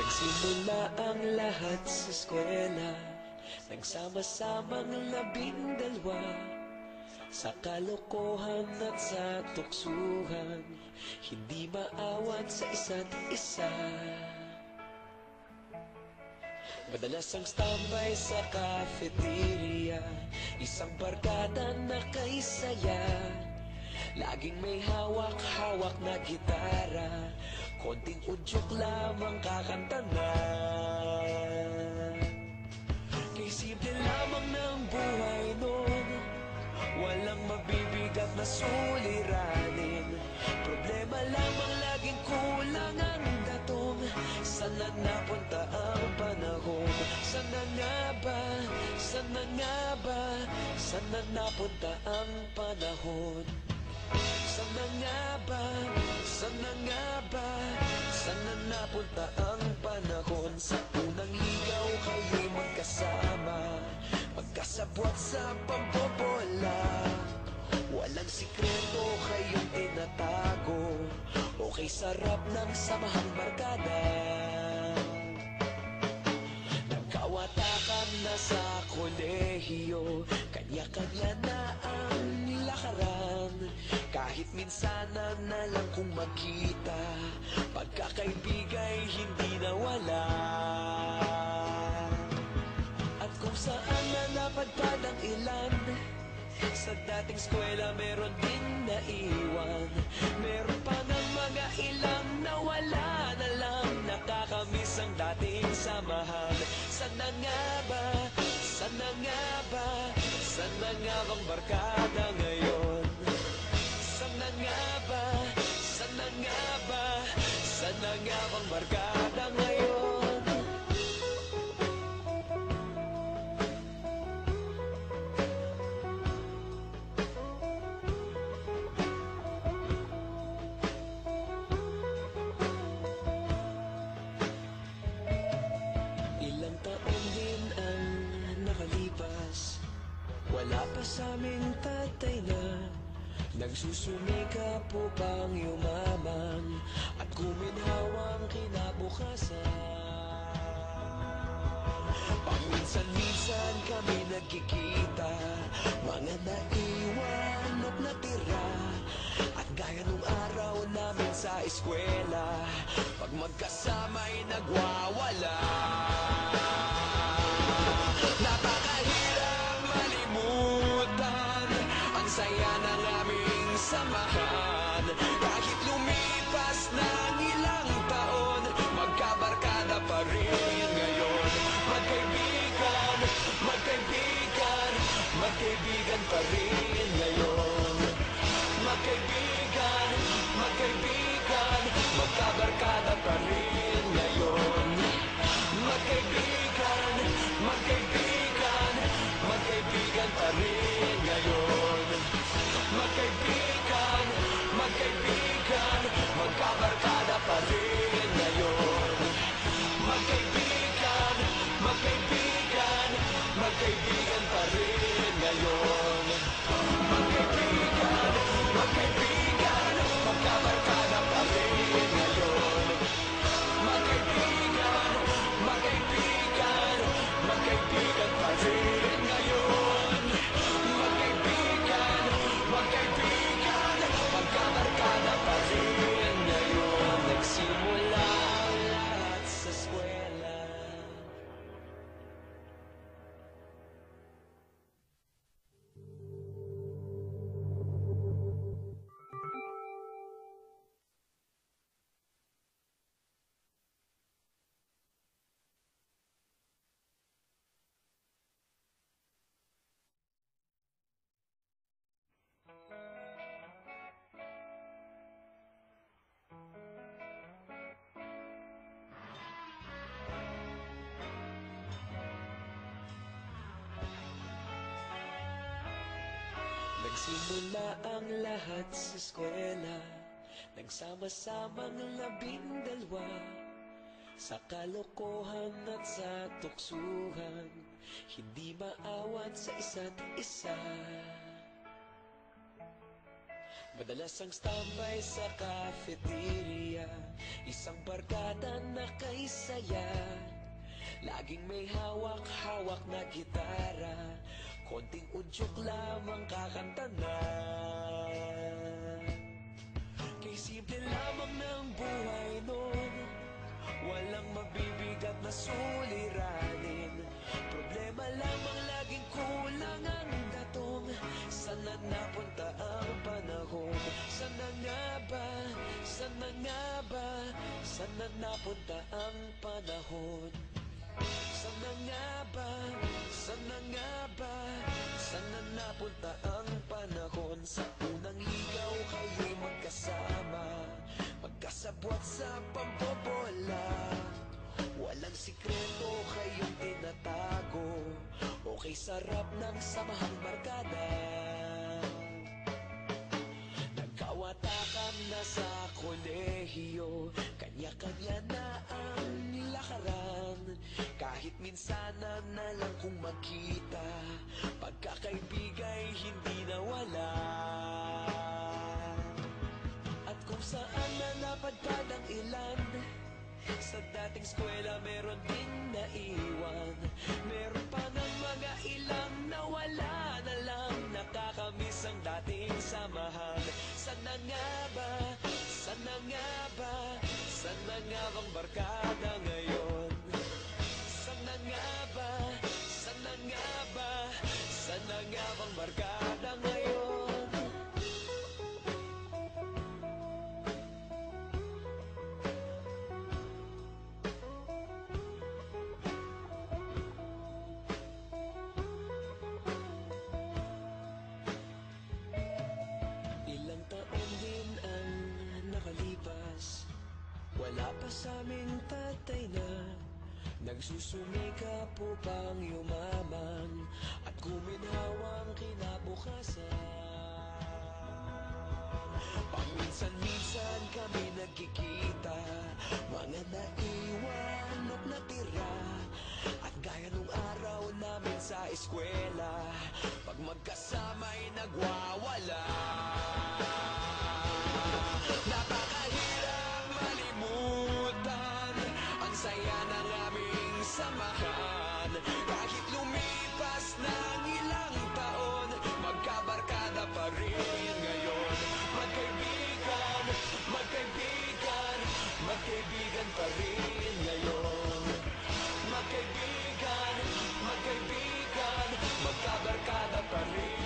Nagsimula ang lahat sa eskwela, nagsama-samang 12, sa kalokohan at sa tuksuhan, hindi maawat sa isa't isa. Madalas ang standby sa cafeteria, isang barkada na kaisaya, laging may hawak-hawak na gitara, konting udyok lamang kakanta na. Kay simple lamang ng buhay nun, walang mabibigat na suliranin, problema lamang laging kulang ang datong. Sana napunta ang panahon? Sana nga ba? Sana nga ba? Sana napunta ang panahon? Sana nga ba? Sana nga ba? Sana napunta ang panahon? Sa unang ligaw kayo'y magkasama, magkasabwat sa pambobola, walang sikreto kayong tinatago, okay sarap ng samahang barkada. Nagkawatakan na sa kolehiyo, kanya-kanya na ang lakaran, kahit minsan na lang kung magkita, pagkakaibigay hindi nawala. At kung saan na napadpad ang ilan, sa dating eskwela meron din naiwan, meron pa ng mga ilang nawala na lang, nakakamiss ang dating samahan. Sana nga ba? Sana nga ba? Sana nga bang barkada ngayon? Sana nga ba? Sana nga ba? Sana nga bang barkada ngayon? Ilang taon din ang nakalipas, wala pa sa aming tatay na nagsusumikap upang yumaman at guminhawang kinabukasan. Paminsan-minsan kami nagkikita, mga naiwan at natira, at gaya nung araw namin sa eskwela, pag magkasama'y nagwawala. Napakahirap malimutan ang saya ng aming samahan, kahit lumipas ng ilang taon, magkabarkada pa rin ngayon. Magkaibigan, magkaibigan, magkaibigan pa rin ngayon. Magkaibigan, magkaibigan, magkabarkada pa rin ngayon. Magkaibigan, magkaibigan, magkaibigan pa rin ngayon. Magkaibigan, magkaibigan, magkabarkada pa rin ngayon. Magkaibigan, magkaibigan, magkaibigan pa rin ngayon. Magkaibigan, magkaibigan, magkabarkada pa rin ngayon. Magkaibigan, magkaibigan, magkaibigan pa rin ngayon. Magkaibigan, magkaibigan, magkabarkada pa rin ngayon. Nagsimula ang lahat sa eskwela. Nagsimula ang lahat sa eskwela, nagsama-samang 12, sa kalokohan at sa tuksuhan, hindi maawat sa isa't isa. Madalas ang standby sa cafeteria, isang barkada na kaisa saya. Laging may hawak-hawak na gitara, konting udyok lamang kakanta na. Kay simple lamang ng buhay nun, walang mabibigat na suliranin. Problema lamang laging kulang ang datong. Sana napunta ang panahon? Sana nga ba? Sana nga ba? Sana napunta ang panahon? Sana nga ba? Sana nga ba? Sana napunta ang panahon? Sa unang ligaw kayo'y magkasama, magkasabwat sa pambobola. Walang sikreto kayong tinatago, okay sarap ng samahang barkada. Nagkawatakan na sa kolehiyo, kanya-kanya na ang lakaran. Kahit minsan na lang kung magkita, pagkakaibigay hindi nawala. At kung saan na napadpad ang ilan, sa dating eskwela meron din naiwan. Meron pa ng mga ilang nawala na lang, nakakamiss ang dating samahan. Sana nga ba? Sana nga ba? Sana nga bang barkada ngayon? Sana nga ba? Sana nga ba? Sana nga bang barkada ngayon? Ilang taon din ang nakalipas, wala pa sa aming tatay na nagsusumikap upang yumaman at guminhawang kinabukasan. Paminsan-minsan kami nagkikita, mga naiwan at natira. At gaya nung araw namin sa eskwela, pag magkasama'y nagwawala. Napakahirap malimutan ang saya ng aming samahan. Kahit lumipas ng ilang taon, magkabarkada pa rin ngayon. Magkaibigan, magkaibigan, magkaibigan pa rin ngayon. Magkaibigan, magkaibigan, magkabarkada pa rin.